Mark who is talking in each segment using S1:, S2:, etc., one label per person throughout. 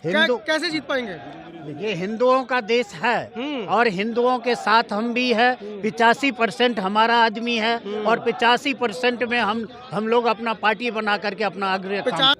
S1: कैसे जीत पाएंगे?
S2: ये हिंदुओं का देश है और हिंदुओं के साथ हम भी है। 85% हमारा आदमी है और 85% में हम लोग अपना पार्टी बना करके अपना आग्रह काम।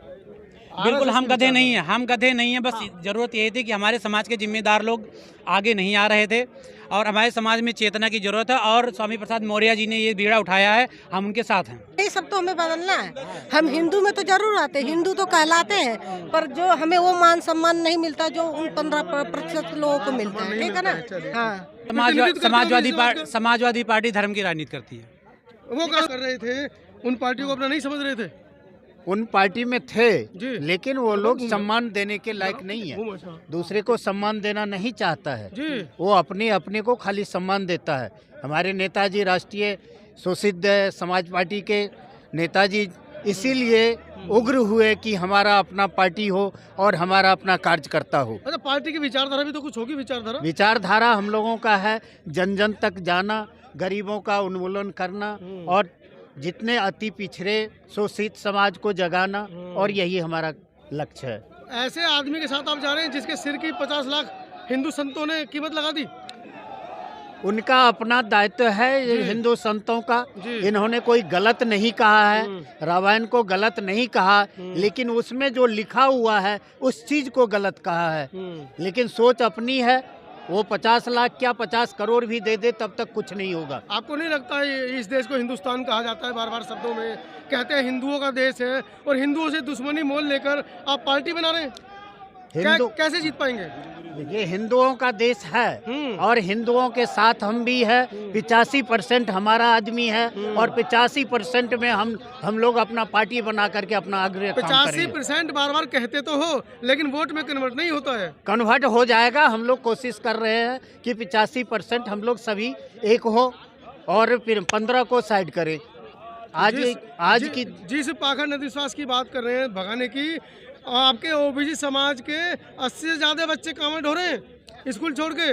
S3: बिल्कुल हम गधे नहीं हैं, हम गधे नहीं हैं। बस ज़रूरत यही थी कि हमारे समाज के जिम्मेदार लोग आगे नहीं आ रहे थे और हमारे समाज में चेतना की ज़रूरत है और स्वामी प्रसाद मौर्य जी ने ये बीड़ा उठाया है, हम उनके साथ हैं।
S4: ये सब तो हमें बदलना है। हम हिंदू में तो जरूर आते हैं, हिंदू तो कहलाते हैं, पर जो हमें वो मान सम्मान नहीं मिलता जो उन 15% लोगों को मिलता है। ठीक है ना? हाँ।
S3: समाजवादी पार्टी धर्म की राजनीति करती है।
S1: वो क्या कर रहे थे? उन पार्टियों को अपना नहीं समझ रहे थे?
S2: उन पार्टी में थे लेकिन वो लोग सम्मान देने के लायक नहीं है। दूसरे को सम्मान देना नहीं चाहता है वो अपने को खाली सम्मान देता है। हमारे नेताजी राष्ट्रीय शोषित समाज पार्टी के नेताजी इसीलिए उग्र हुए कि हमारा अपना पार्टी हो और हमारा अपना कार्यकर्ता हो।
S1: अच्छा, पार्टी की विचारधारा भी तो कुछ होगी।
S2: विचारधारा हम लोगों का है जन जन तक जाना, गरीबों का उन्मूलन करना और जितने अति पिछड़े शोषित समाज को जगाना, और यही हमारा लक्ष्य है।
S1: ऐसे आदमी के साथ आप जा रहे हैं जिसके सिर की 50 लाख हिंदू संतों ने कीमत लगा दी।
S2: उनका अपना दायित्व है हिंदू संतों का। इन्होंने कोई गलत नहीं कहा है, रामायण को गलत नहीं कहा, लेकिन उसमें जो लिखा हुआ है उस चीज को गलत कहा है। लेकिन सोच अपनी है। वो 50 लाख क्या 50 करोड़ भी दे दे तब तक कुछ नहीं होगा।
S1: आपको नहीं लगता है इस देश को हिंदुस्तान कहा जाता है? बार बार शब्दों में कहते हैं हिंदुओं का देश है और हिंदुओं से दुश्मनी मोल लेकर आप पार्टी बना रहे हैं। कैसे जीत पाएंगे?
S2: ये हिंदुओं का देश है और हिंदुओं के साथ हम भी है। 85% हमारा आदमी है और 85% में हम लोग अपना पार्टी बना करके अपना आग्रह काम करेंगे।
S1: 85% बार बार कहते तो हो लेकिन वोट में कन्वर्ट नहीं होता है।
S2: कन्वर्ट हो जाएगा। हम लोग कोशिश कर रहे हैं कि 85% हम लोग सभी एक हो और फिर 15 को साइड करें। आज की
S1: जिस पाखंड अंधविश्वास की बात कर रहे हैं भगाने की, आपके ओबीसी समाज के 80 से ज्यादा बच्चे कांवड़ ढो रहे हैं स्कूल छोड़ के।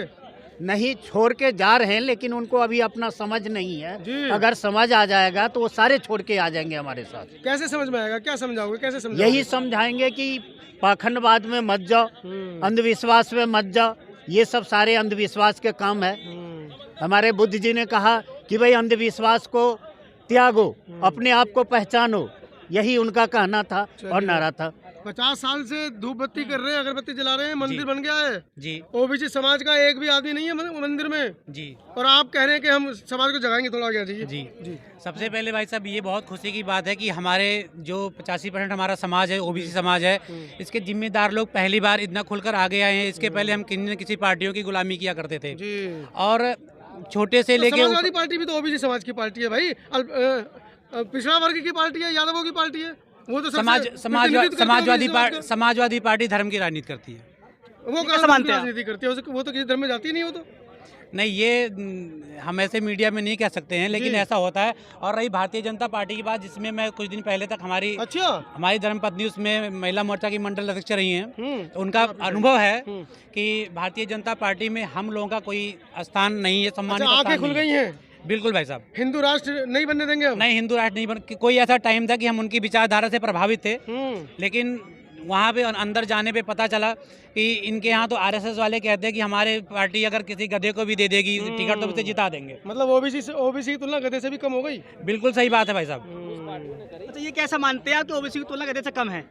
S2: नहीं छोड़ के जा रहे हैं लेकिन उनको अभी अपना समझ नहीं है। अगर समझ आ जाएगा तो वो सारे छोड़ के आ जाएंगे हमारे साथ।
S1: कैसे समझ में आएगा? क्या समझाओगे? कैसे समझाओगे?
S2: यही समझाएंगे कि पाखंडवाद में मत जाओ, अंधविश्वास में मत जाओ। ये सब सारे अंधविश्वास के काम है। हमारे बुद्ध जी ने कहा कि भाई अंधविश्वास को त्यागो, अपने आप को पहचानो। यही उनका कहना था और नारा था।
S1: 50 साल से धूप बत्ती कर रहे हैं, अगरबत्ती जला रहे हैं, मंदिर बन गया है
S3: जी।
S1: ओबीसी समाज का एक भी आदमी नहीं है मंदिर में
S3: जी।
S1: और आप कह रहे हैं कि हम समाज को जगाएंगे। थोड़ा आगे जी।
S3: जी। सबसे पहले भाई साहब ये बहुत खुशी की बात है कि हमारे जो 85% हमारा समाज है, ओबीसी समाज है, इसके जिम्मेदार लोग पहली बार इतना खुलकर आगे आए हैं। इसके पहले हम किसी न किसी पार्टियों की गुलामी किया करते थे और छोटे से लेके
S1: समाजवादी पार्टी भी तो ओबीसी समाज की पार्टी है भाई। पिछड़ा वर्ग की पार्टी है, यादवों की पार्टी है। वो तो
S3: समाजवादी पार्टी धर्म की राजनीति करती है।
S1: वो कैसे मानते हैं? राजनीति करती है वो तो किसी धर्म में जाती नहीं। वो तो
S3: नहीं, ये हम ऐसे मीडिया में नहीं कह सकते हैं लेकिन ऐसा होता है। और रही भारतीय जनता पार्टी की बात, जिसमें मैं कुछ दिन पहले तक हमारी धर्मपत्नी उसमें महिला मोर्चा की मंडल अध्यक्ष रही हैं। उनका अनुभव है कि भारतीय जनता पार्टी में हम लोगों का कोई स्थान नहीं है, सम्मानित।
S1: आंखें खुल गई हैं।
S3: बिल्कुल भाई साहब।
S1: हिंदू राष्ट्र नहीं बनने देंगे हम।
S3: नहीं, हिंदू राष्ट्र नहीं बन। कोई ऐसा टाइम था कि हम उनकी विचारधारा से प्रभावित थे लेकिन वहाँ पे अंदर जाने पे पता चला कि इनके यहाँ तो आरएसएस वाले कहते हैं कि हमारे पार्टी अगर किसी गधे को भी दे देगी टिकट तो उसे जिता देंगे।
S1: मतलब ओबीसी की तुलना गधे से भी कम हो गई।
S3: बिल्कुल सही बात है भाई साहब।
S5: अच्छा, ये कैसा मानते हैं आप कि ओबीसी की तुलना गधे से कम है?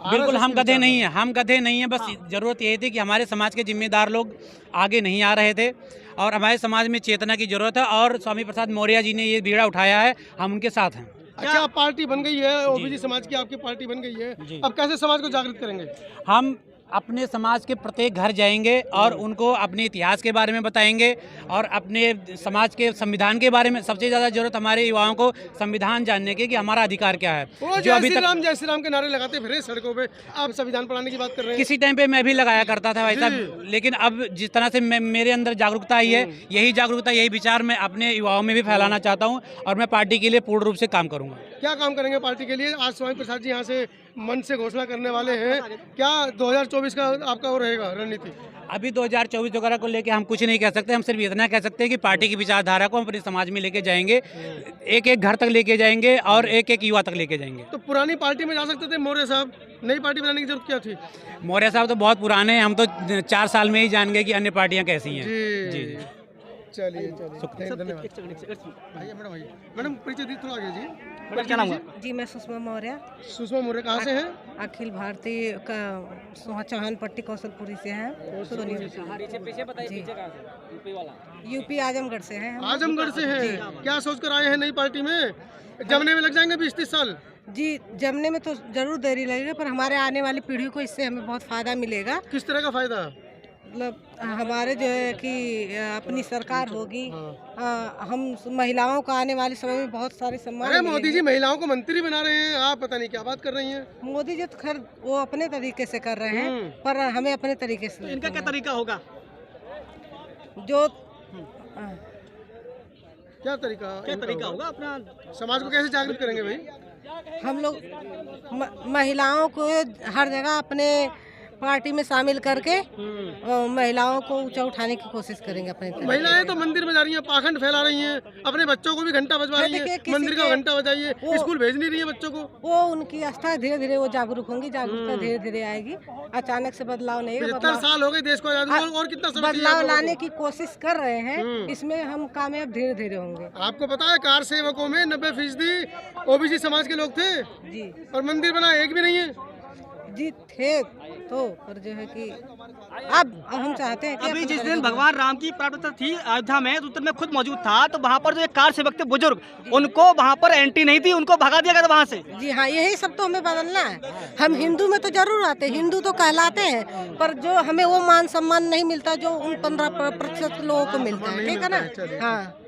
S3: बिल्कुल हम गधे नहीं हैं, हम गधे नहीं हैं। बस ज़रूरत यही थी कि हमारे समाज के जिम्मेदार लोग आगे नहीं आ रहे थे और हमारे समाज में चेतना की जरूरत है और स्वामी प्रसाद मौर्य जी ने ये बीड़ा उठाया है, हम उनके साथ हैं।
S1: अच्छा, पार्टी बन गई है ओबीसी समाज की, आपकी पार्टी बन गई है। अब कैसे समाज को जागृत करेंगे?
S3: हम अपने समाज के प्रत्येक घर जाएंगे और उनको अपने इतिहास के बारे में बताएंगे और अपने समाज के संविधान के बारे में। सबसे ज़्यादा जरूरत हमारे युवाओं को संविधान जानने की कि हमारा अधिकार क्या है।
S1: जो अभी तक जय श्री राम के नारे लगाते फिर सड़कों पे, आप संविधान पढ़ाने की बात कर रहे हैं।
S3: किसी टाइम पे मैं भी लगाया करता था भाई साहब, लेकिन अब जिस तरह से मेरे अंदर जागरूकता आई है, यही जागरूकता, यही विचार मैं अपने युवाओं में भी फैलाना चाहता हूँ और मैं पार्टी के लिए पूर्ण रूप से काम करूँगा।
S1: क्या काम करेंगे पार्टी के लिए? आज स्वामी प्रसाद जी यहाँ से मन से घोषणा करने वाले हैं, क्या 2024 का आपका वो रहेगा रणनीति?
S3: अभी 2024 वगैरह को लेके हम कुछ नहीं कह सकते। हम सिर्फ इतना कह सकते हैं कि पार्टी की विचारधारा को हम अपने समाज में लेके जाएंगे, एक एक घर तक लेके जाएंगे और एक एक युवा तक लेके जाएंगे।
S1: तो पुरानी पार्टी में जा सकते थे मौर्य साहब, नई पार्टी बनाने की जरूरत क्या थी?
S3: मौर्य साहब तो बहुत पुराने हैं, हम तो 4 साल में ही जान गए कि अन्य पार्टियां कैसी हैं।
S1: जी चलिए धन्यवाद। मैडम परिचय दी थोड़ा आगे जी।
S5: क्या नाम है?
S4: जी मैं सुषमा मौर्य।
S1: सुषमा मौर्य कहाँ से हैं?
S4: अखिल भारतीय का चौहान पट्टी कौशलपुरी से हैं। यूपी आजमगढ़ से हैं।
S1: आजमगढ़ से हैं। क्या सोच कर आए हैं नई पार्टी में? जमने में लग जाएंगे 20-30 साल?
S4: जी जमने में तो जरूर देरी लगेगा, पर हमारे आने वाली पीढ़ी को इससे हमें बहुत फायदा मिलेगा।
S1: किस तरह का फायदा?
S4: मतलब हमारे जो है कि अपनी सरकार होगी, हम महिलाओं को आने वाले समय में बहुत सारे सम्मान।
S1: अरे मोदी जी महिलाओं को मंत्री बना रहे हैं, आप पता नहीं क्या बात कर रही हैं।
S4: मोदी जी तो खैर वो अपने तरीके से कर रहे हैं, पर हमें अपने तरीके से।
S5: इनका क्या तरीका होगा?
S4: जो
S1: क्या तरीका
S5: होगा अपना?
S1: समाज को कैसे जागरूक करेंगे भाई?
S4: हम लोग महिलाओं को हर जगह अपने पार्टी में शामिल करके महिलाओं को ऊंचा उठाने की कोशिश करेंगे। अपने
S1: महिलाएं तो मंदिर में जा रही हैं, पाखंड फैला रही हैं, अपने बच्चों को भी घंटा बजवा रही हैं, मंदिर का घंटा बजाइए, स्कूल भेज नहीं रही है बच्चों को। वो
S4: उनकी आस्था धीरे धीरे वो जागरूक होंगी, जागरूकता धीरे धीरे आएगी, अचानक से बदलाव नहीं।
S1: 75 साल हो गए देश को आजाद, और कितना समय
S4: बदलाव लाने की कोशिश कर रहे हैं, इसमें हम कामयाब धीरे धीरे होंगे।
S1: आपको पता है कार सेवकों में 90% ओबीसी समाज के लोग थे
S4: जी,
S1: और मंदिर बना एक भी नहीं है
S4: जी थे तो, पर जो है कि अब हम चाहते हैं कि
S5: अभी जिस दिन भगवान राम की प्रार्थना थी अयोध्या में, तो उस दिन मैं खुद मौजूद था, तो वहाँ पर जो एक कार सेवक थे बुजुर्ग, उनको वहाँ पर एंट्री नहीं थी, उनको भगा दिया गया था वहाँ से।
S4: जी हाँ, यही सब तो हमें बदलना है। हम हिंदू में तो जरूर आते हैं, हिंदू तो कहलाते हैं, पर जो हमें वो मान सम्मान नहीं मिलता जो उन 15% लोगों को मिलता है। ठीक है ना? हाँ।